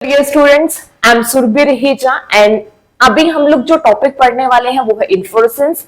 Dear students, I am Surabhi Raheja and अभी हम लोग जो टॉपिक पढ़ने वाले हैं वो है इन्फ्लोरेसेंस।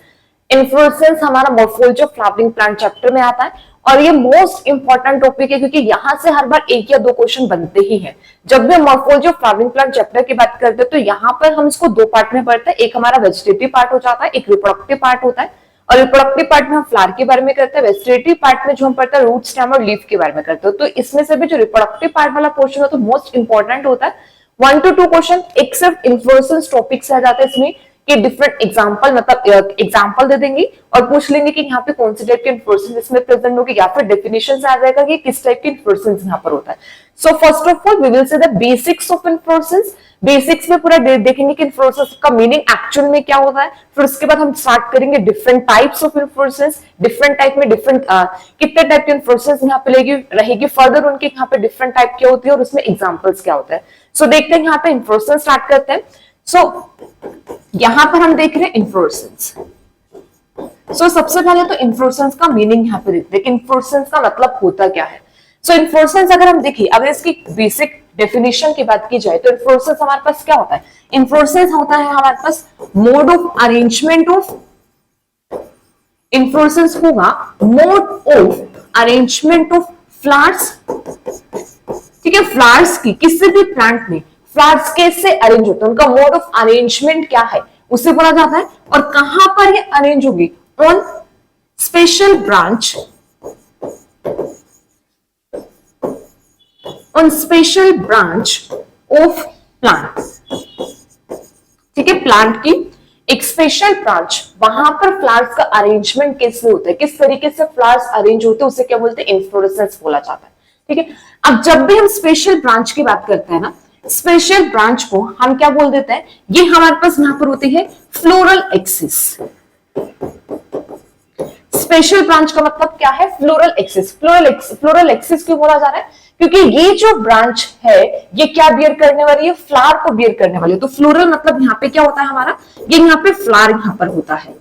इन्फ्लोरेसेंस हमारा morphology of flowering plant chapter में आता है और ये मोस्ट इंपॉर्टेंट टॉपिक है क्योंकि यहाँ से हर बार एक या दो क्वेश्चन बनते ही हैं। जब भी हम morphology of flowering plant chapter की बात करते हैं तो यहाँ पर हम इसको दो पार्ट में पढ़ते हैं। एक हमारा वेजिटेटिव पार्ट हो जाता है, एक रिप्रोडक्टिव पार्ट होता है। और रिप्रोडक्टिव पार्ट में हम फ्लावर के बारे में करते हैं, वेजिटेटिव पार्ट में जो हम पढ़ते हैं रूट, स्टेम और लीफ के बारे में करते हैं। तो इसमें से भी जो रिप्रोडक्टिव पार्ट वाला पोर्शन होता है मोस्ट इंपॉर्टेंट होता है। 1 to 2 क्वेश्चन एक सिर्फ इन्फ्लोरेसेंस टॉपिक से आ जाता है इसमें कि डिफरेंट एग्जांपल मतलब एग्जांपल दे देंगे और पूछ लेंगे कि यहाँ पे कौन सी टाइप की इन्फ्लोरेसेंस इसमें प्रेजेंट होगी या फिर डेफिनेशन से आ जाएगा कि किस टाइप की इन्फ्लोरेसेंस यहाँ पर होता है। So first of all we will see the basics of inflorescence. Basics में पूरा देखेंगे कि इन्फ्लोरेसेंस का मीनिंग एक्चुअल में क्या होता है। फिर उसके बाद हम स्टार्ट करेंगे different types of inflorescence, different type में डिफरेंट कितने टाइप की इन्फ्लोरेसेंस यहाँ पे रहेगी फर्दर उनके यहाँ पे डिफरेंट टाइप क्या होती है और उसमें एग्जांपल्स क्या होता है। सो देखते हैं यहाँ पे इन्फ्लोरेसेंस स्टार्ट करते हैं। सो यहां पर हम देख रहे हैं इन्फ्लोरेसेंस। सो सबसे पहले तो इन्फ्लोरेसेंस का मीनिंग यहाँ पे देखते हैं कि इन्फ्लोरेसेंस का मतलब होता क्या है। सो इन्फ्लोरेसेंस अगर हम देखिए, अगर इसकी बेसिक डेफिनेशन की बात की जाए तो इन्फ्लोरेसेंस हमारे पास क्या होता है। इन्फ्लोरेसेंस होता है हमारे पास mode of arrangement of, inflorescence होगा mode of arrangement of flowers. ठीक है, फ्लावर्स की किसी भी प्लांट में फ्लावर्स कैसे अरेंज होते हैं, उनका मोड ऑफ अरेंजमेंट क्या है उसे बोला जाता है। और कहां पर ये अरेंज होगी, on special branch, on special branch of plant. ठीक है, प्लांट की एक स्पेशल ब्रांच, वहां पर फ्लावर्स का अरेंजमेंट कैसे होता है, किस तरीके से फ्लावर्स अरेंज होते हैं उसे क्या बोलते हैं, इन्फ्लोरेसेंस बोला जाता है। ठीक है, अब जब भी हम स्पेशल ब्रांच की बात करते हैं ना, स्पेशल ब्रांच को हम क्या बोल देते हैं, ये हमारे पास यहां पर होती है फ्लोरल एक्सिस। स्पेशल ब्रांच का मतलब क्या है, फ्लोरल एक्सिस। फ्लोरल एक्सिस क्यों बोला जा रहा है, क्योंकि ये जो ब्रांच है ये क्या बियर करने वाली है, फ्लावर को बियर करने वाली है। तो फ्लोरल मतलब यहाँ पे क्या होता है हमारा, ये यहाँ पे फ्लावर यहाँ पर होता है।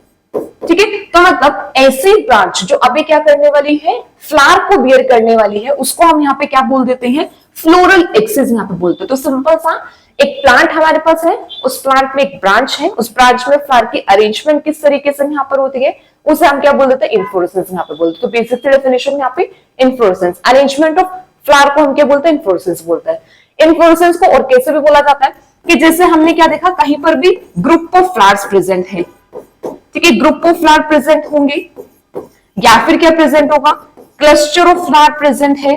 ठीक है, तो मतलब ऐसी ब्रांच जो अभी क्या करने वाली है, फ्लावर को बियर करने वाली है, उसको हम यहाँ पे क्या बोल देते हैं, फ्लोरल एक्सिस यहाँ पे बोलते हैं। तो सिंपल सा एक प्लांट हमारे पास है, उस प्लांट में एक ब्रांच है, उस ब्रांच में फ्लावर की अरेंजमेंट किस तरीके से यहाँ पर होती है उसे हम क्या बोल देते हैं, इन्फ्लोरेसेंस यहाँ पे बोलते हैं। तो बेसिक डेफिनेशन यहाँ पे इन्फ्लोरेसेंस, अरेंजमेंट ऑफ फ्लावर को हम क्या बोलते हैं, इन्फ्लोरेसेंस बोलते हैं। इन्फ्लोरेसेंस को और कैसे भी बोला जाता है कि जैसे हमने क्या देखा, कहीं पर भी ग्रुप ऑफ फ्लावर्स प्रेजेंट है। ठीक है, ग्रुप ऑफ फ्लावर प्रेजेंट होंगे या फिर क्या प्रेजेंट होगा, क्लस्टर ऑफ फ्लावर प्रेजेंट है।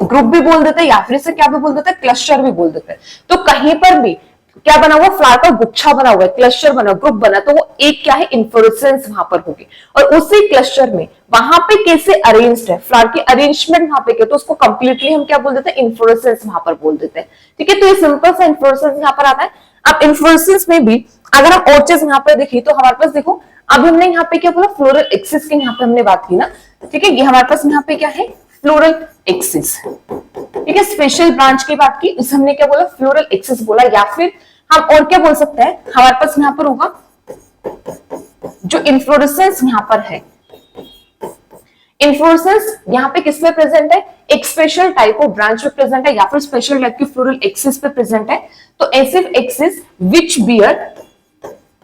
ग्रुप भी बोल देते हैं या फिर इसे क्या भी बोल देते हैं, क्लस्टर भी बोल देते हैं। तो कहीं पर भी क्या बना हुआ, फ्लावर का गुच्छा बना हुआ है, क्लस्टर बना, ग्रुप बना, तो वो एक क्या है, इन्फ्लोरेसेंस वहां पर होगी। और उसी क्लस्टर में वहां पे कैसे अरेंज्ड है, फ्लावर की अरेंजमेंट वहां पे क्या, तो उसको कंप्लीटली हम क्या बोल देते हैं, इन्फ्लोरेसेंस वहां पर बोल देते हैं। ठीक है, तो ये सिंपल सा इन्फ्लोरेसेंस यहाँ पर आता है। अब इन्फ्लोरेसेंस में भी अगर हम और चीज यहाँ पर देखिए तो हमारे पास देखो, अब हमने यहाँ पे क्या बोला, फ्लोरल एक्सिस की यहाँ पे हमने बात की ना। ठीक है, ये हमारे पास यहाँ पे क्या है, फ्लोरल एक्सिस। ठीक है, स्पेशल ब्रांच की बात की, उसे हमने क्या बोला, फ्लोरल एक्सिस बोला। या फिर हम और क्या बोल सकते हैं, हमारे पास यहाँ पर होगा जो इन्फ्लोरेसेंस यहाँ पर है, इन्फ्लोरेसेंस यहाँ पे किसमें प्रेजेंट है, एक स्पेशल टाइप ऑफ ब्रांच में प्रेजेंट है या फिर स्पेशल टाइप की फ्लोरल एक्सिस पे प्रेजेंट है। तो ऐसे एक्सिस विच बियर,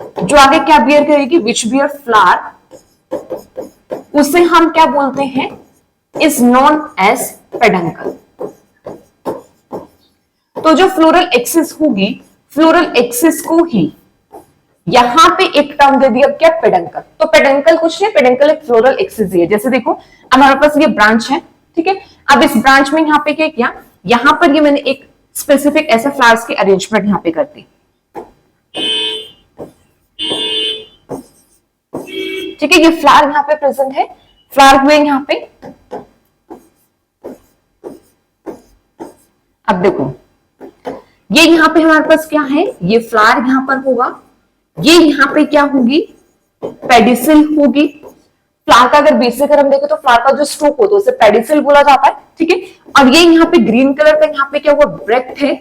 जो आगे क्या बियर करेगी, विच बियर फ्लावर, उसे हम क्या बोलते हैं, इज नोन एज पेडंकल। तो जो फ्लोरल एक्सिस होगी, फ्लोरल एक्सिस को ही यहां पे एक टर्म दे दिया क्या, पेडंकल। तो पेडंकल कुछ नहीं, पेडंकल एक फ्लोरल एक्सिस ही है। जैसे देखो हमारे पास ये ब्रांच है, ठीक है, अब इस ब्रांच में यहाँ पे क्या किया, यहां पर ये मैंने एक स्पेसिफिक ऐसे फ्लावर्स की अरेंजमेंट यहाँ पे कर दी। ठीक है, ये फ्लावर यहाँ पे प्रेजेंट है, फ्लावर हुए यहाँ पे। अब देखो ये यहाँ पे हमारे पास क्या है, ये फ्लावर यहाँ पर होगा, ये यहाँ पे क्या होगी, पेडिसिल होगी। फ्लावर का अगर बेसिक हम देखें तो फ्लावर का जो स्टोक होता है उसे पेडिसिल बोला जाता है। ठीक है, और ये यहाँ पे ग्रीन कलर का यहाँ पे क्या हुआ, ब्रेक्ट है।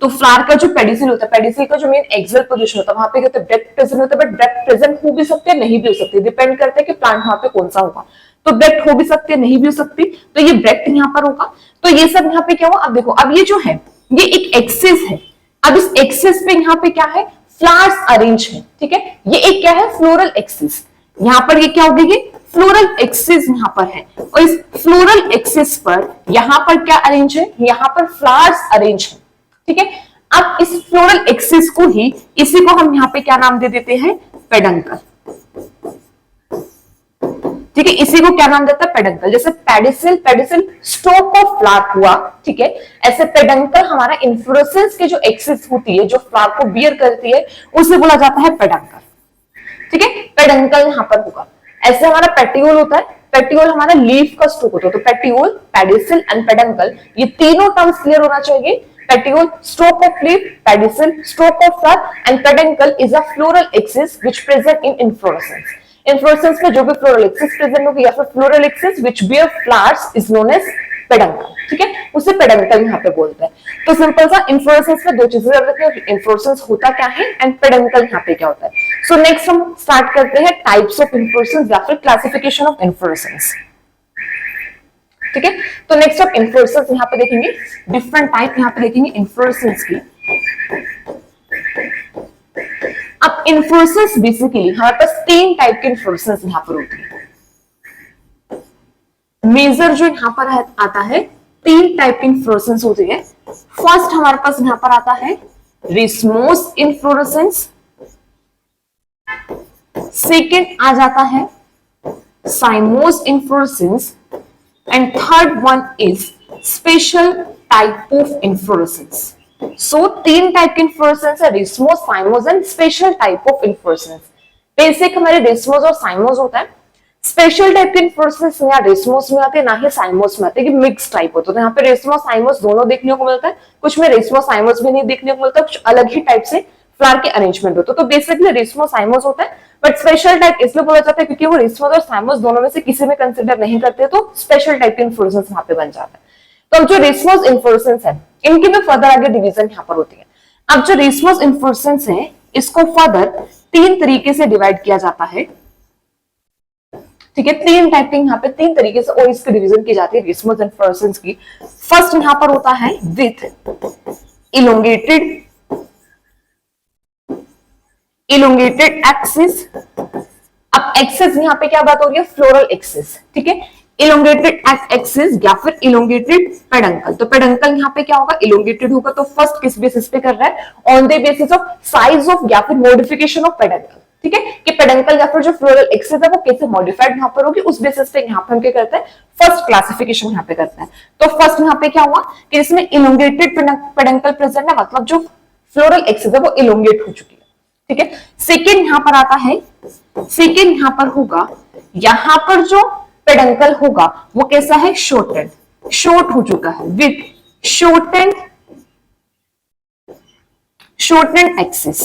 तो फ्लावर का जो पेडिसिल होता है, पेडिसिल का जो मेन एक्सल पोजीशन होता है वहां पे कहते हैं ब्रेक्ट प्रेजेंट होता है। बट ब्रेक्ट प्रेजेंट हो भी सकते हैं, नहीं भी हो सकते, डिपेंड करता है कि प्लांट वहां पे कौन सा होगा। तो ब्रेक्ट हो भी सकती है, नहीं भी हो सकती, तो ये ब्रेक्ट यहाँ पर होगा। तो ये सब यहाँ पे क्या हुआ, अब देखो अब ये जो है ये एक एक्सिस है। अब इस एक्सिस पे यहाँ पे क्या है, फ्लावर्स अरेंज है, ठीक है। ये एक क्या है, फ्लोरल एक्सिस। यहाँ पर ये क्या होगी, ये फ्लोरल एक्सिस यहाँ पर है, और इस फ्लोरल एक्सिस पर यहाँ पर क्या अरेंज है, यहाँ पर फ्लावर्स अरेंज है, ठीक है। अब इस फ्लोरल एक्सिस को ही, इसी को हम यहाँ पे क्या नाम दे देते हैं, पेडंकल, ठीक है। इसी को क्या नाम देता है, पेडंकल। जैसे pedicel, pedicel stalk of flower हुआ, ठीक है। ऐसे पेडंकल हमारा इन्फ्लोरेसेंस के जो एक्सिस होती है, जो फ्लावर को बियर करती है, उसे बोला जाता है पेडंकल, ठीक है। पेडंकल यहाँ पर होगा। ऐसे हमारा पेटियोल होता है, पेटियोल हमारा लीफ का स्टोक होता है। तो पेटियोल, पेडिसिल एंड पेडंकल, ये तीनों टर्म्स क्लियर होना चाहिए। Petiole stalk of leaf, pedicel stalk of flower and peduncle is a floral axis which present in inflorescence. Inflorescence में जो भी फ्लोरल एक्सिस प्रेजेंट होगी या फिर floral axis which bear flowers is known as peduncle, ठीक है। उसे peduncle यहाँ पे बोलते हैं। तो सिंपल सा इन्फ्लोरेसेंस में दो चीजें याद रखिए, इन्फ्लोरेसेंस होता क्या है एंड पेडंकल यहाँ पे क्या होता है। सो नेक्स्ट हम स्टार्ट करते हैं टाइप्स ऑफ इन्फ्लोरेसेंस या फिर क्लासिफिकेशन ऑफ इन्फ्लोरेसेंस, ठीक है। तो नेक्स्ट ऑफ इन्फ्लोरेसेंस यहाँ पे देखेंगे, डिफरेंट टाइप यहाँ पे देखेंगे इन्फ्लोरेसेंस की। अब इन्फ्लोरेसेंस बेसिकली हमारे पास तीन टाइप के इन्फ्लोरेसेंस यहाँ पर होती है। मेजर जो यहाँ पर आता है, तीन टाइप की इन्फ्लोरेसेंस होती है। फर्स्ट हमारे पास यहाँ पर आता है रिस्मोस इन्फ्लोरेसेंस, सेकेंड आ जाता है cymose inflorescence and third one is special type of inflorescence. So तीन टाइप के इन्फ्लोरेसेंस है, racemose, cymose and special type of inflorescence. Basic हमारे रिस्मोस और साइमोस होता है। स्पेशल टाइप के इन्फ्लोरेसेंस ना रिस्मोस में आते हैं ना ही साइमोस में आते हैं, कि मिक्स टाइप होता है। तो यहाँ पे रिस्मोस साइमोस दोनों देखने को मिलता है, कुछ में रिस्मोस साइमोस भी नहीं देखने को मिलता, कुछ अलग ही टाइप से फ्लावर के अरेंजमेंट होते हैं। तो बेसिकली रिस्मोस साइमोस होता है, बट स्पेशल टाइप इसलिए बोला जाता है क्योंकि वो रिस्मोस और साइमोस दोनों में से किसी में कंसिडर नहीं करते, तो स्पेशल टाइप के इन्फ्लोरेसेंस यहाँ पे बन जाता है। तो अब जो रिस्मोस इन्फ्लोरेसेंस है, इनकी भी फर्दर आगे डिवीजन यहाँ पर होती है। अब जो रिस्मोस इन्फ्लोरेसेंस है, इसको फर्दर तीन तरीके से डिवाइड किया जाता है, ठीक है। तीन टाइप के यहाँ पे तीन तरीके से और इसकी डिवीजन की जाती है रिस्मोस इन्फ्लोरेसेंस की। फर्स्ट यहाँ पर होता है विथ इलोंगेटेड एक्सिस। अब एक्सिस यहाँ पे क्या बात हो रही है, फ्लोरल एक्सिस, ठीक है। इलोंगेटेड एक्सिस या फिर इलोंगेटेड पेडंकल। तो पेडंकल यहाँ पे क्या होगा, इलोंगेटेड होगा। तो फर्स्ट किस बेसिस पे कर रहा है, on the basis of size of या फिर मॉडिफिकेशन ऑफ पेडंकल, ठीक है। कि पेडंकल या फिर जो फ्लोरल एक्सिस है वो कैसे मॉडिफाइड यहाँ पर होगी, उस बेसिस पे यहाँ पे हम क्या करते हैं, फर्स्ट क्लासिफिकेशन यहाँ पे करते हैं। तो फर्स्ट यहाँ पे क्या हुआ कि इसमें इलोंगेटेड पेडंकल प्रेजेंट है, मतलब जो फ्लोरल एक्सिस है वो इलोंगेट हो चुकी है, ठीक है। सेकेंड यहाँ पर आता है, सेकेंड यहाँ पर होगा, यहाँ पर जो पेडंकल होगा वो कैसा है, शॉर्टेड, शॉर्ट हो चुका है, with shorted axis,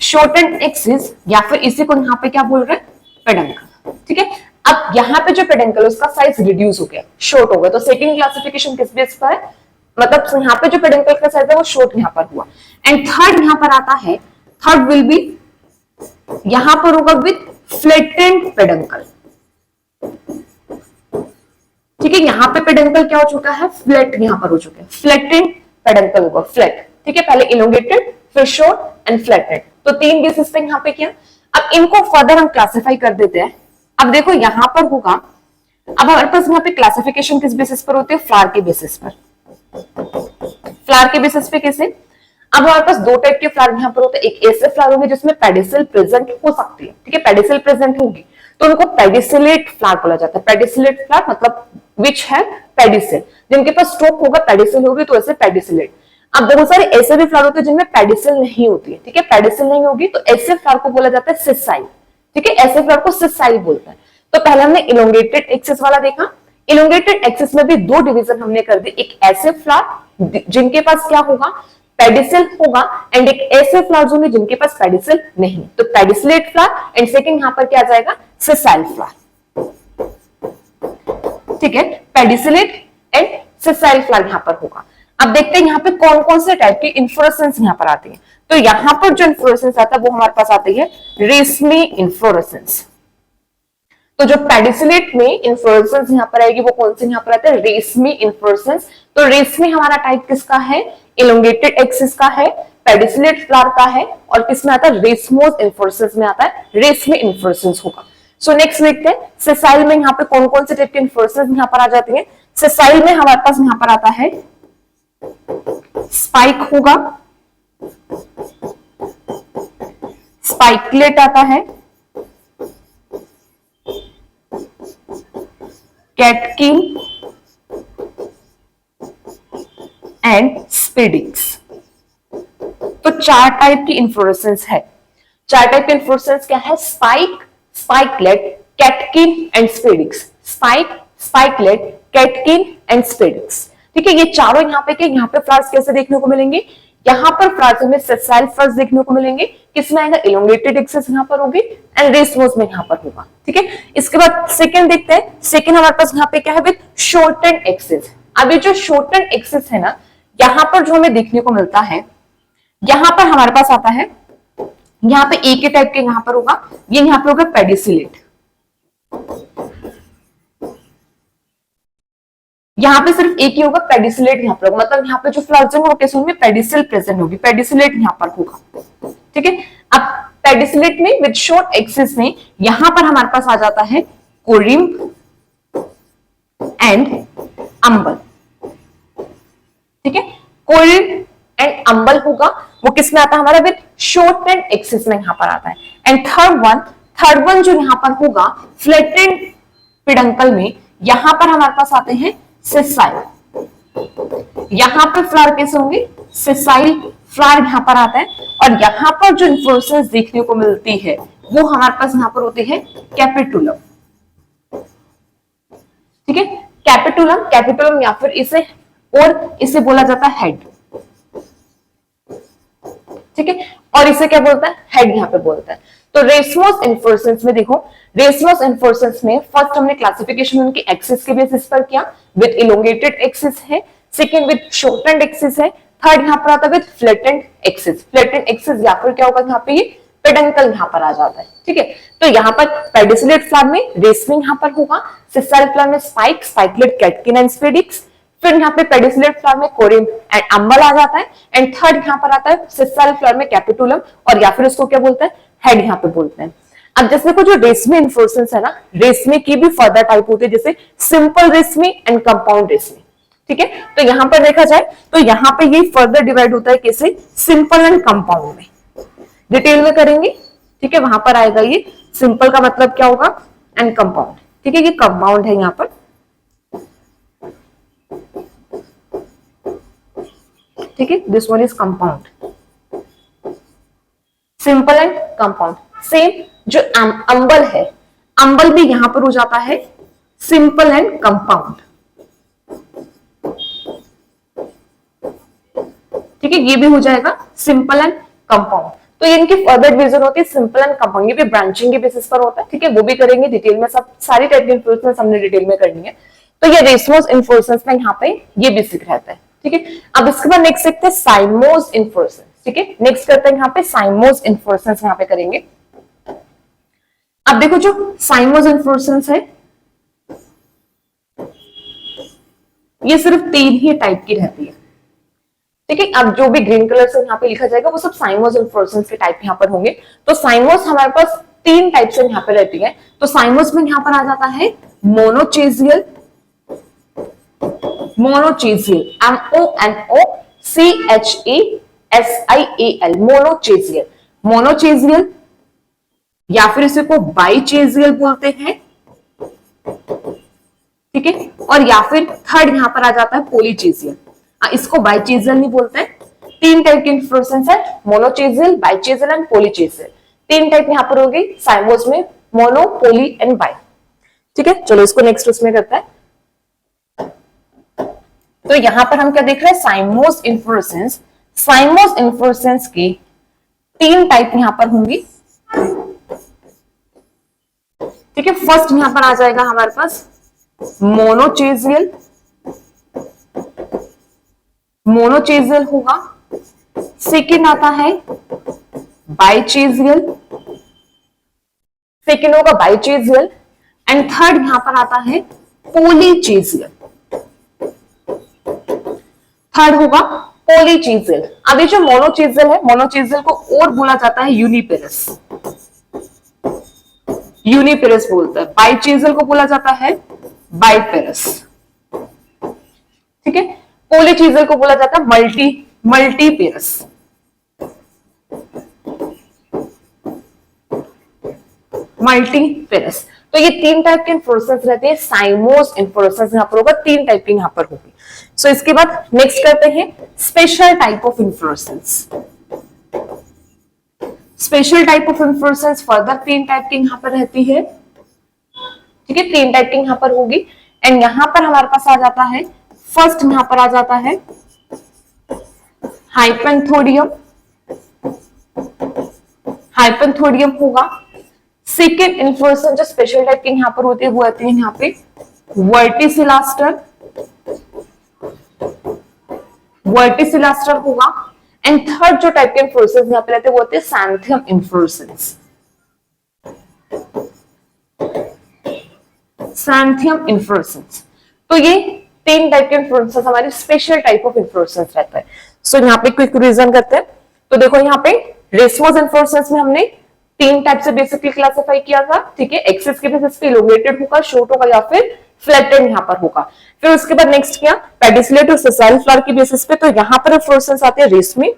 shorted axis या फिर इसी को यहाँ पे क्या बोल रहे हैं, पेडंकल, ठीक है। अब यहाँ पे जो पेडंकल है उसका साइज रिड्यूस हो गया, शॉर्ट हो गया। तो सेकंड क्लासिफिकेशन किस बेस पर है, मतलब यहाँ पे जो पेडंकल का साइज है वो शॉर्ट यहाँ पर हुआ। एंड थर्ड यहाँ पर आता है, थर्ड विल बी, यहां पर होगा विथ फ्लैटेंड पेडंकल, ठीक है। यहां पे पेडंकल क्या हो चुका है, फ्लैट यहां पर हो चुका है, फ्लैटेंड पेडंकल होगा, फ्लैट, ठीक है। पहले इलोंगेटेड, फिर शॉर्ट एंड फ्लैटेंड। तो तीन बेसिस पे यहां पे किया। अब इनको फर्दर हम क्लासिफाई कर देते हैं। अब देखो यहां पर होगा, अब हमारे पास यहाँ पे क्लासिफिकेशन किस बेसिस पर होती है, फ्लावर के बेसिस पर। फ्लावर के बेसिस पे कैसे, अब हमारे पास दो टाइप के फ्लावर यहाँ पर होते हैं। एक ऐसे फ्लावर होंगे जिसमें पेडिसिल प्रेजेंट हो सकती है, ठीक है, पेडिसिल प्रेजेंट होगी तो उनको पेडिसिलेट फ्लावर बोला जाता है। पेडिसिलेट फ्लावर मतलब विच है पेडिसिल, जिनके पास स्टोक होगा पेडिसिल होगी तो ऐसे पेडिसिलेट। अब बहुत सारे ऐसे भी फ्लावर होते हैं जिनमें पेडिसिल नहीं होती है, ठीक है, पेडिसिल नहीं होगी तो ऐसे फ्लावर को बोला जाता है सिसाइल, ठीक है, ऐसे फ्लावर को सिसाइल बोलते हैं। तो पहले हमने इलोंगेटेड एक्सिस वाला देखा। इलोंगेटेड एक्सिस में भी दो डिवीजन हमने कर दी, एक ऐसे फ्लावर जिनके पास क्या होगा, पेडिसिल होगा, एंड एक ऐसे फ्लावर्स होंगे जिनके पास पेडिसिल नहीं, तो पेडिसिलेट फ्लावर। एंड सेकंड यहां पर क्या आ जाएगा, सिसाइल फ्लावर, ठीक है, पेडिसिलेट एंड सिसाइल फ्लावर यहां पर होगा। अब देखते हैं यहाँ पे कौन कौन से टाइप की इन्फ्लोरेसेंस यहाँ पर आती है। तो यहाँ पर जो इन्फ्लोरेसेंस आता है वो हमारे पास आती है रेशमी इन्फ्लोरेसेंस। तो जो पेडिसिलेट में इन्फ्लोरेसेंस यहाँ पर आएगी वो कौन सी यहाँ पर आता है, रेशमी इन्फ्लोरेसेंस। तो रेशमी हमारा टाइप किसका है, इलोंगेटेड एक्सिस का है, पेडिसिलेट फ्लावर का है, और किसमें आता है, रेसमोस इन्फ्लोरेसेंस में आता है, रेशमी इन्फ्लोरेसेंस होगा। सो नेक्स्ट देखते हैं सेसाइल में यहाँ पे कौन कौन से टाइप के इन्फ्लोरेसेंस यहाँ पर आ जाती है। सेसाइल में हमारे पास यहाँ पर आता है स्पाइक होगा, स्पाइकलेट आता है, कैटकिन एंड स्पेडिक्स। तो 4 टाइप की इन्फ्लोरेसेंस है। 4 टाइप की इन्फ्लोरेसेंस क्या है, spike, spikelet, catkin and spadix. Spike, spikelet, catkin and spadix. ठीक है, ये चारों यहाँ पे के यहाँ पे फ्लावर्स कैसे देखने को मिलेंगे, यहाँ पर फ्लावर्स हमें सेसाइल फ्लावर्स देखने को मिलेंगे, किसमें आएगा, इलोंगेटेड एक्सिस यहाँ पर होगी एंड रेसमोस में यहाँ पर होगा। ठीक है, इसके बाद सेकंड देखते हैं। सेकंड हमारे पास यहाँ पे क्या है, विद शॉर्टेंड एक्सिस। अब ये जो शॉर्टेंड एक्सिस है ना, यहाँ पर जो हमें देखने को मिलता है, यहाँ पर हमारे पास आता है, यहाँ पे एक ही टाइप के यहाँ पर होगा, ये यहाँ पे होगा पेडिसिलेट। यहाँ पे सिर्फ एक ही होगा पेडिसिलेट, यहाँ पर मतलब यहाँ पे जो फ्लावर्स होंगे वो कैसे होंगे, पेडिसिल प्रेजेंट होगी, पेडिसिलेट यहाँ पर होगा। ठीक है, अब पेडिसिलेट में विद शॉर्ट एक्सिस में यहाँ पर हमारे पास आ जाता है कोरिम्ब एंड अंबल। ठीक है, कोरिम्ब एंड अंबल होगा, वो किसमें आता है हमारा, विद शॉर्टेंड एक्सिस में यहाँ पर आता है। एंड थर्ड वन जो यहाँ पर होगा फ्लैटेंड पिडंकल में, यहाँ पर हमारे पास आते हैं सेसाइल। यहाँ पर फ्लावर कैसे होंगे, सेसाइल फ्लावर यहाँ पर आता है, और यहाँ पर जो इन्फ्लोरेसेंस देखने को मिलती है वो हमारे पास यहाँ पर होती है कैपिटुलम। ठीक है, कैपिटुलम, कैपिटुलम या फिर इसे बोला जाता है हेड। ठीक है, और इसे क्या बोलता है, हेड यहाँ पे बोलता है। तो रेसमोस इन्फ्लोरेसेंस में देखो, रेसमोस इन्फ्लोरेसेंस में फर्स्ट हमने क्लासिफिकेशन उनकी एक्सिस के बेसिस पर किया, विद इलोंगेटेड एक्सिस है, सेकंड विद शॉर्टेंड एक्सिस है, थर्ड यहाँ पर आता है with flattened axis. Flattened axis या फिर क्या होगा, यहाँ पे ये पेडंकल यहाँ पर आ जाता है। ठीक है, तो यहाँ पर पेडिसिलेट फ्लावर में रेशमी यहाँ पर होगा, सेसाइल फ्लावर में spike, spikelet, catkin and spadix. फिर यहाँ पे पेडिसिलेट फ्लावर में कोरिम्ब एंड अंबल आ जाता है, एंड थर्ड यहाँ पर आता है सेसाइल फ्लावर में कैपिटुलम, और या फिर उसको क्या बोलते हैं, हेड यहाँ पे बोलते हैं। अब जैसे को जो रेशमी इन्फ्लोरेसेंस है ना, रेशमी की भी फर्दर टाइप होती है, जैसे सिंपल रेशमी एंड कंपाउंड रेशमी। ठीक है, तो यहाँ पर देखा जाए तो यहाँ पे ये फर्दर डिवाइड होता है कैसे, सिंपल एंड कंपाउंड में, डिटेल में करेंगे। ठीक है, वहां पर आएगा ये सिंपल का मतलब क्या होगा, एंड कंपाउंड। ठीक है, ये कंपाउंड है यहाँ पर। ठीक है, this one is compound, simple and compound. Same जो अंबल है, अंबल भी यहां पर हो जाता है सिंपल एंड कंपाउंड। ठीक है, ये भी हो जाएगा सिंपल एंड कंपाउंड। तो ये इनकी फर्दर डिवीजन होती है सिंपल एंड कंपाउंड, ये भी ब्रांचिंग के बेसिस पर होता है। ठीक है, वो भी करेंगे डिटेल में, सब सारी टाइप की इन्फ्लोरेसेंस हमने डिटेल में करनी है। तो ये रेसमोस इन्फ्लोरेसेंस में यहाँ पे ये बेसिक रहता है। ठीक है, अब इसके बाद नेक्स्ट देखते हैं साइमोस इन्फ्लोरेसेंस। ठीक है, नेक्स्ट करते हैं यहाँ पे साइमोस इन्फ्लोरेसेंस यहाँ पे करेंगे। अब देखो जो साइमोस इन्फ्लोरेसेंस है ये सिर्फ 3 ही टाइप की रहती है। ठीक है, अब जो भी ग्रीन कलर से यहाँ पे लिखा जाएगा वो सब साइमोस इन्फ्लोरेसेंस के टाइप यहाँ पर होंगे। तो साइमोस हमारे पास 3 टाइप से यहाँ पे रहती है। तो साइमोस में यहाँ पर आ जाता है monochasial, monochasial, MONOCHASIAL, monochasial, monochasial, या फिर इसे को बाइचेजियल बोलते हैं। ठीक है, और या फिर थर्ड यहां पर आ जाता है पॉलीचेजियल, इसको बाइचेजियल नहीं बोलते हैं। 3 टाइप की इन्फ्लोरेसेंस है, मोनोचेजियल, बाइचेजियल एंड पॉलीचेजियल। 3 टाइप यहां पर होगी साइमोस में, मोनो, पॉली एंड बाइ। ठीक है, चलो इसको नेक्स्ट उसमें करता है। तो यहां पर हम क्या देख रहे हैं, साइमोस इन्फ्लोरेसेंस। साइमोस इन्फ्लोरेसेंस के 3 टाइप यहां पर होंगी। ठीक है, फर्स्ट यहां पर आ जाएगा हमारे पास मोनोचेजियल, मोनोचेजियल होगा। सेकेंड आता है बाइचेजियल, सेकेंड होगा बाइचेजियल। एंड थर्ड यहां पर आता है पोलीचेजियल। थर्ड होगा पोलीचेजियल। अब ये जो मोनोचेजियल है, मोनोचेजियल को और बोला जाता है यूनिपेरस, यूनिपेरस बोलता है। बाइचेजियल को बोला जाता है बाइपेरस, ठीक है। पोलीचेजियल को बोला जाता है मल्टीपेरस। मल्टीपेरस। तो ये तीन टाइप के इन्फ्लोरेसेंस रहते हैं। साइमोस इन्फ्लोरेसेंस यहां पर होगा, तीन टाइप के यहां पर होगी। सो इसके बाद नेक्स्ट करते हैं special type of inflorescence. Special type of inflorescence further तीन टाइप की यहां पर रहती है, ठीक है। तीन टाइप की यहां पर होगी एंड यहां पर हमारे पास आ जाता है, फर्स्ट यहां पर आ जाता है हाइपेंथोडियम। हाइपेंथोडियम होगा। सेकेंड इन्फ्लोरेसेंस जो स्पेशल टाइप के यहां पर होती है वो आती है यहां पे वर्टिसिलास्टर, वर्टिसिलास्टर होगा। एंड थर्ड जो टाइप के इन्फ्लोरेसेंस यहां पे रहते हैं वो होते हैं सैंथियम इन्फ्लोरेसेंस। सैंथियम इन्फ्लोरेसेंस। तो ये तीन टाइप के इन्फ्लोरेसेंस हमारे स्पेशल टाइप ऑफ इन्फ्लोरेसेंस रहता है। सो यहाँ पे क्विक रिवीजन करते हैं। तो देखो यहाँ पे रेसमस इन्फ्लोरेसेंस में हमने तीन टाइप से बेसिकली क्लासिफाई किया था, ठीक है। एक्सिस के बेसिस पे इलोंगेटेड होगा, शॉर्ट होगा या फिर फ्लैटेंड यहाँ पर होगा। फिर उसके बाद नेक्स्ट किया पेडिसलेट और सेसाइल फ्लावर की बेसिस पे। तो यहाँ पर इन्फ्लोरेसेंस आते हैं रेशमी,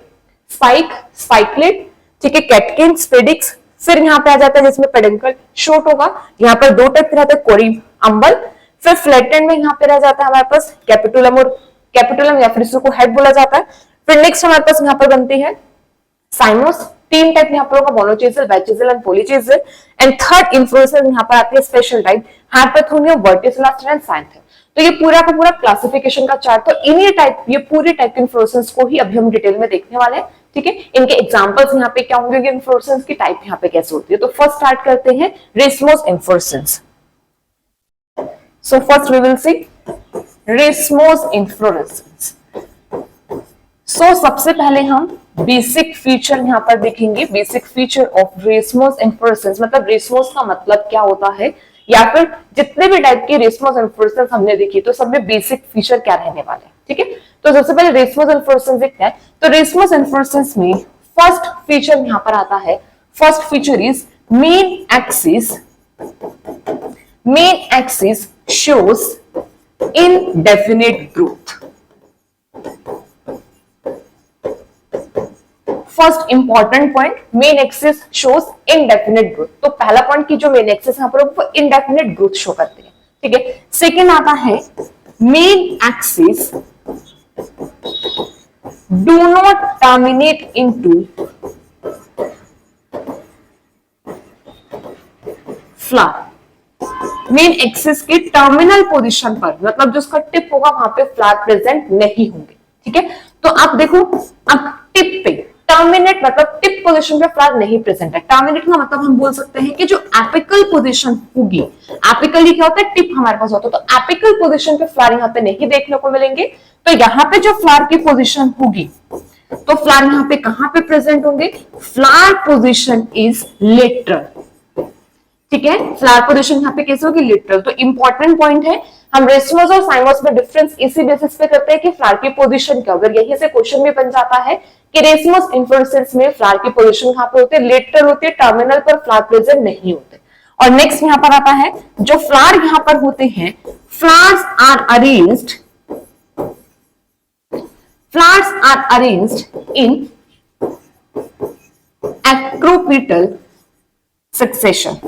स्पाइक, स्पाइकलेट, ठीक है, कैटकिन, स्पेडिक्स। फिर यहाँ पे आ जाता है जिसमें पेडंकल शॉर्ट होगा। यहाँ पर दो टाइप रहते हैं, कोरी, अंबल। फिर फ्लैटेंड में यहाँ पे रह जाता है हमारे पास कैपिटुलम और कैपिटुलम या फिर इसको हेड बोला जाता है। फिर नेक्स्ट हमारे पास यहाँ पर बनती है साइमोस। तीन टाइप यहाँ पर होगा, monochasial, dichasial and polychasial. And third inflorescence यहाँ पर आती है special type hypanthodium, verticillaster and syconium. तो ये पूरा का पूरा क्लासिफिकेशन का चार्ट। तो इन्हीं टाइप, ये पूरे टाइप के इन्फ्लोरेसेंस को ही अभी हम डिटेल में देखने वाले हैं, ठीक है। इनके एग्जांपल्स यहाँ पे क्या होंगे, इन्फ्लोरेसेंस की टाइप यहाँ पे कैसे होती है। तो फर्स्ट स्टार्ट करते हैं racemose inflorescence. So first we will see racemose inflorescence. So सबसे पहले हम बेसिक फीचर यहाँ पर देखेंगे। Basic feature of racemose inflorescence, मतलब रेसमस का मतलब क्या होता है, या फिर जितने भी टाइप के रेसमस इन्फ्लोरेसेंस हमने देखी तो सब में बेसिक फीचर क्या रहने वाले हैं, ठीक है। तो सबसे पहले रेसमस इन्फ्लोरेसेंस देखते हैं। तो रेसमस इन्फ्लोरेसेंस में फर्स्ट फीचर यहाँ पर आता है, first feature is main axis. Main axis shows indefinite growth. First important point, main axis shows indefinite growth. तो पहला पॉइंट की जो मेन एक्सिस यहाँ पर वो इनडेफिनिट ग्रोथ शो करती है, ठीक है। सेकेंड आता है main axis do not terminate into flower. Main axis के टर्मिनल पोजीशन पर, मतलब जो उसका टिप होगा वहां पे फ्लावर प्रेजेंट नहीं होंगे, ठीक है। तो आप देखो, अब टिप पे टर्मिनेट मतलब टिप पोजीशन पे फ्लावर नहीं प्रेजेंट है। टर्मिनेट का मतलब हम बोल सकते हैं कि जो एपिकल पोजीशन होगी, एपिकली क्या होता है, टिप हमारे पास होता है, तो एपिकल पोजीशन पे फ्लावर यहाँ पे नहीं देखने को मिलेंगे। तो यहाँ पे जो फ्लावर की पोजीशन होगी, तो फ्लावर यहाँ पे कहां पे प्रेजेंट होंगे, फ्लावर पोजीशन इज लेटरल, ठीक है। फ्लावर पोजीशन यहाँ पे कैसे होगी, लेटरल। तो इंपॉर्टेंट पॉइंट है, हम रेसमस और साइमस में डिफरेंस इसी बेसिस पे करते हैं कि फ्लावर की पोजीशन क्या। अगर यही से क्वेश्चन भी बन जाता है कि रेसमस इन्फ्लोरेसेंस में फ्लावर की पोजीशन कहां पे होती है, लेटरल होती है, टर्मिनल पर फ्लावर प्रेजेंट नहीं होते। और नेक्स्ट यहां पर आता है, जो फ्लावर यहां पर होते हैं, flowers are arranged, flowers are arranged in acropetal succession.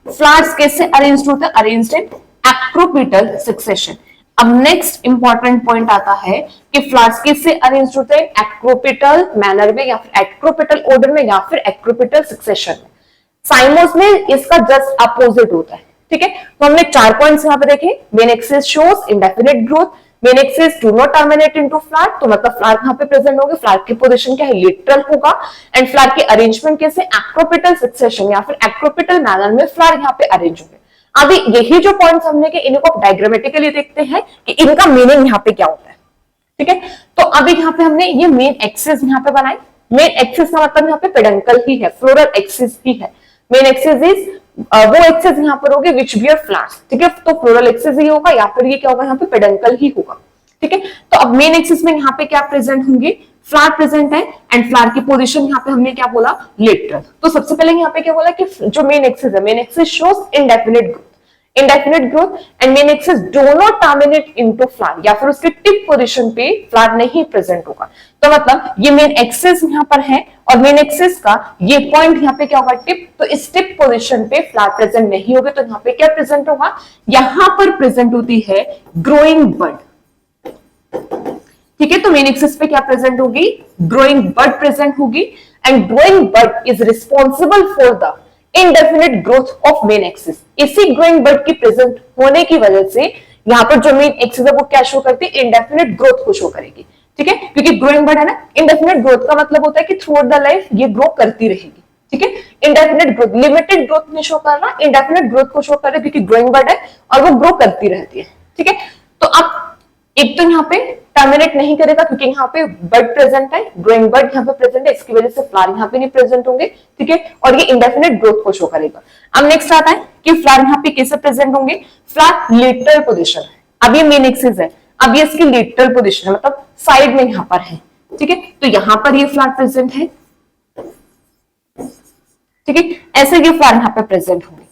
Flowers कैसे अरेंज्ड होते हैं, अरेंज्ड इन एक्रोपिटल सक्सेशन। अब नेक्स्ट इंपॉर्टेंट पॉइंट आता है कि फ्लावर्स कैसे अरेंज्ड होते हैं, एक्रोपिटल मैनर में या फिर एक्रोपिटल ऑर्डर में या फिर एक्रोपिटल सक्सेशन में। साइमोस में इसका जस्ट अपोजिट होता है, ठीक है। तो हमने 4 पॉइंट्स यहाँ पे देखे। Main axis shows indefinite growth, main axis do not terminate into flower, तो मतलब फ्लावर कहां पे प्रेजेंट होंगे, फ्लावर की पोजीशन क्या है, लेटरल होगा। एंड फ्लावर की अरेंजमेंट कैसे, एक्रोपिटल सक्सेशन या फिर एक्रोपिटल मैनर में फ्लावर यहाँ पे अरेंज होंगे। अभी यही जो पॉइंट्स हमने के इनको आप डायग्रामेटिकली देखते हैं कि इनका मीनिंग यहाँ पे क्या होता है, ठीक है। तो अभी यहाँ पे हमने ये मेन एक्सिस यहाँ पे बनाए। मेन एक्सिस का मतलब यहाँ पे पेडंकल ही है, फ्लोरल एक्सिस ही है। मेन एक्सिस इज वो एक्सेस यहाँ पर होगी विच बियर फ्लावर्स, ठीक है। तो फ्लोरल एक्सेस ही होगा या फिर ये क्या होगा यहाँ पे पेडंकल ही होगा, ठीक है। तो अब मेन एक्सिस में यहाँ पे क्या प्रेजेंट होंगे, फ्लावर प्रेजेंट है एंड फ्लावर की पोजीशन यहाँ पे हमने क्या बोला, लेटरल। तो सबसे पहले यहाँ पे क्या बोला कि जो मेन एक्सिस है, main axis shows indefinite growth and main axis do not terminate into flower, या फिर उसके टिप पोजीशन पे फ्लावर नहीं प्रेजेंट होगा। तो मतलब ये मेन एक्सिस यहाँ पर है और मेन एक्सिस का ये पॉइंट यहाँ पे क्या होगा, टिप। तो इस टिप पोजीशन पे फ्लावर प्रेजेंट नहीं होगा, तो यहाँ पे क्या प्रेजेंट होगा, यहाँ पर प्रेजेंट होती है ग्रोइंग बड, ठीक है। तो मेन एक्सिस पे क्या प्रेजेंट होगी, ग्रोइंग बड प्रेजेंट होगी and growing bud is responsible for the indefinite growth of main axis. इसी ग्रोइंग बड की प्रेजेंट होने की वजह से यहाँ पर जो मेन एक्सिस है वो क्या शो करती है, इनडेफिनिट ग्रोथ को शो करेगी, ठीक है। क्योंकि ग्रोइंग बड है ना, इनडेफिनिट ग्रोथ का मतलब होता है कि थ्रू आउट द लाइफ ये ग्रो करती रहेगी, ठीक है। इंडेफिनिट ग्रोथ, लिमिटेड ग्रोथ नहीं शो कर रहा, इंडेफिनिट ग्रोथ को शो कर रहा है क्योंकि ग्रोइंग बड है और वो ग्रो करती रहती है, ठीक है। तो अब एक तो यहाँ पे टर्मिनेट नहीं करेगा क्योंकि यहाँ पे बड प्रेजेंट है, ग्रोइंग बड यहाँ पे प्रेजेंट है, इसकी वजह से फ्लावर यहाँ पे नहीं प्रेजेंट होंगे, ठीक है। और ये इंडेफिनिट ग्रोथ को शो करेगा। अब नेक्स्ट आता है कि फ्लावर यहाँ पे कैसे प्रेजेंट होंगे, फ्लावर लेटरल पोजीशन है। अब ये मेन एक्सिस है, अब ये इसकी लेटरल पोजीशन है, मतलब साइड में यहाँ पर है, ठीक है। तो यहाँ पर ये फ्लावर प्रेजेंट है, ठीक है। ऐसे ये फ्लावर यहाँ पे प्रेजेंट होंगे।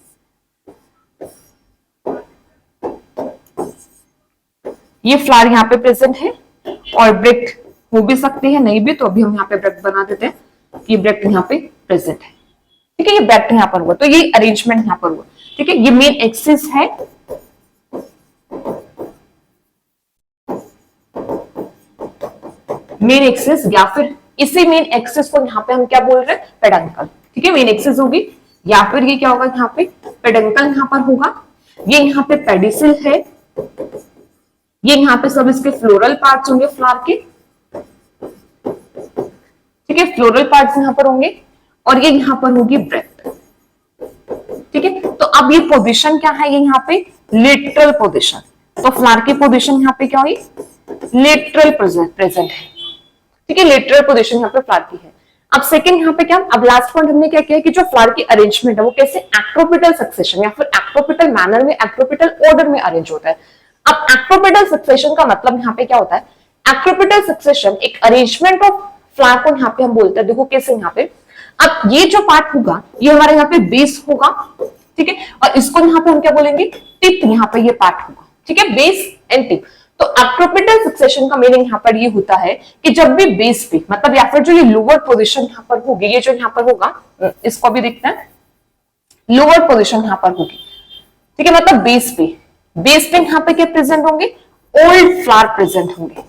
ये फ्लावर यहाँ पे प्रेजेंट है और ब्रेक्ट हो भी सकती है, नहीं भी, तो अभी हम यहाँ पे ब्रेक्ट बना देते हैं। ये ब्रेक्ट यहाँ पे प्रेजेंट है, ठीक है। ये ब्रेक्ट यहाँ पर हुआ, तो ये अरेंजमेंट यहाँ पर हुआ, ठीक है। ये मेन एक्सिस है, मेन एक्सिस, या फिर इसी मेन एक्सिस को यहाँ पे हम क्या बोल रहे हैं, पेडंकल, ठीक है। मेन एक्सिस होगी या फिर ये क्या होगा, यहाँ पे पेडंकल यहाँ पर होगा। ये यहाँ पे पेडिसिल है, ये यहाँ पे सब इसके फ्लोरल पार्ट्स होंगे फ्लावर के, ठीक है। फ्लोरल पार्ट्स यहाँ पर होंगे और ये यहाँ पर होगी ब्रेथ, ठीक है। तो अब ये पोजीशन क्या है, ये यहाँ पे लेटरल पोजीशन। तो फ्लावर की पोजीशन यहाँ पे क्या हुई, लेटरल प्रेजेंट है, ठीक है। लेटरल पोजीशन यहाँ पे फ्लावर की है। अब सेकंड यहाँ पे क्या, अब लास्ट पॉइंट हमने क्या किया कि जो फ्लावर की अरेंजमेंट है वो कैसे एक्ट्रोपिटल सक्सेशन या फिर एक्ट्रोपिटल मैनर में, एक्ट्रोपिटल ऑर्डर में अरेंज होता है। अब एक्ट्रोपिटल सक्सेशन का मतलब यहाँ पे क्या होता है, एक्ट्रोपिटल सक्सेशन एक अरेंजमेंट ऑफ फ्लावर को यहाँ पे हम बोलते हैं। देखो कैसे, यहाँ पे अब ये जो पार्ट होगा ये हमारे यहाँ पे बेस होगा, ठीक है। और इसको यहाँ पे हम क्या बोलेंगे, टिप, यहाँ पे ये पार्ट होगा, ठीक है, बेस एंड टिप। तो एक्ट्रोपिटल सक्सेशन का मीनिंग यहाँ पर ये होता है कि जब भी बेस पे, मतलब या फिर जो ये लोअर पोजीशन यहाँ पर होगी, ये जो यहाँ पर होगा, इसको भी देखते हैं, लोअर पोजीशन यहाँ पर होगी, ठीक है। मतलब बेस पे यहाँ पे क्या प्रेजेंट होंगे, ओल्ड फ्लावर प्रेजेंट होंगे।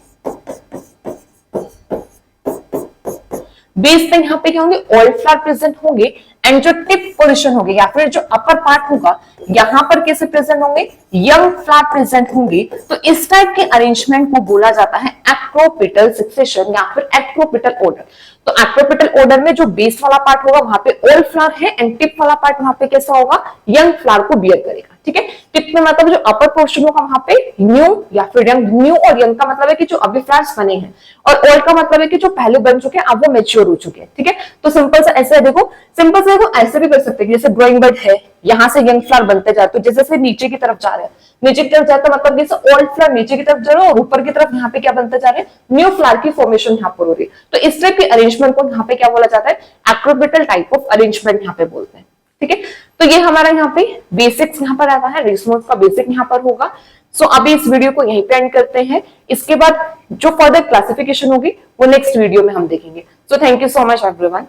बेस पे यहाँ पे क्या होंगे, ओल्ड फ्लावर प्रेजेंट होंगे एंड जो टिप पोजीशन होगी या फिर जो अपर पार्ट होगा यहाँ पर कैसे प्रेजेंट होंगे, यंग फ्लावर प्रेजेंट होंगे। तो इस टाइप के अरेंजमेंट को बोला जाता है एक्ट्रोपिटल सक्सेशन या फिर एक्ट्रोपिटल ऑर्डर। तो एक्ट्रोपिटल ऑर्डर में जो बेस वाला पार्ट होगा वहां पे ओल्ड फ्लावर है एंड टिप वाला पार्ट वहां पे कैसा होगा, यंग फ्लावर को बियर करेगा, ठीक है। टिप में मतलब जो अपर पोर्शन होगा वहां पे न्यू या फिर यंग, न्यू और यंग का मतलब है कि जो अभी फ्लावर्स बने हैं, और ओल्ड का मतलब है कि जो पहले बन चुके हैं अब वो मैच्योर हो चुके हैं, ठीक है। तो सिंपल सा ऐसे देखो, सिंपल सा देखो, ऐसे भी कर सकते हैं, जैसे ग्रोइंग बड है, यहाँ से यंग फ्लावर बनते जाते, तो जैसे नीचे की तरफ जा रहे हैं, नीचे की तरफ जाता मतलब जैसे ओल्ड फ्लावर नीचे की तरफ जा रहे हैं और ऊपर की तरफ यहाँ पे क्या बनते जा रहे हैं, न्यू फ्लावर की फॉर्मेशन यहाँ पर हो रही है। तो इस टाइप के अरेंजमेंट को यहाँ पे क्या बोला जाता है, एक्ट्रोपिटल टाइप ऑफ अरेंजमेंट यहाँ पे बोलते हैं, ठीक है। तो ये हमारा यहाँ पे बेसिक्स यहाँ पर आता है, रिस्मोस का बेसिक यहाँ पर होगा। सो अभी इस वीडियो को यहीं पे एंड करते हैं, इसके बाद जो फर्दर क्लासिफिकेशन होगी वो नेक्स्ट वीडियो में हम देखेंगे। So thank you so much everyone.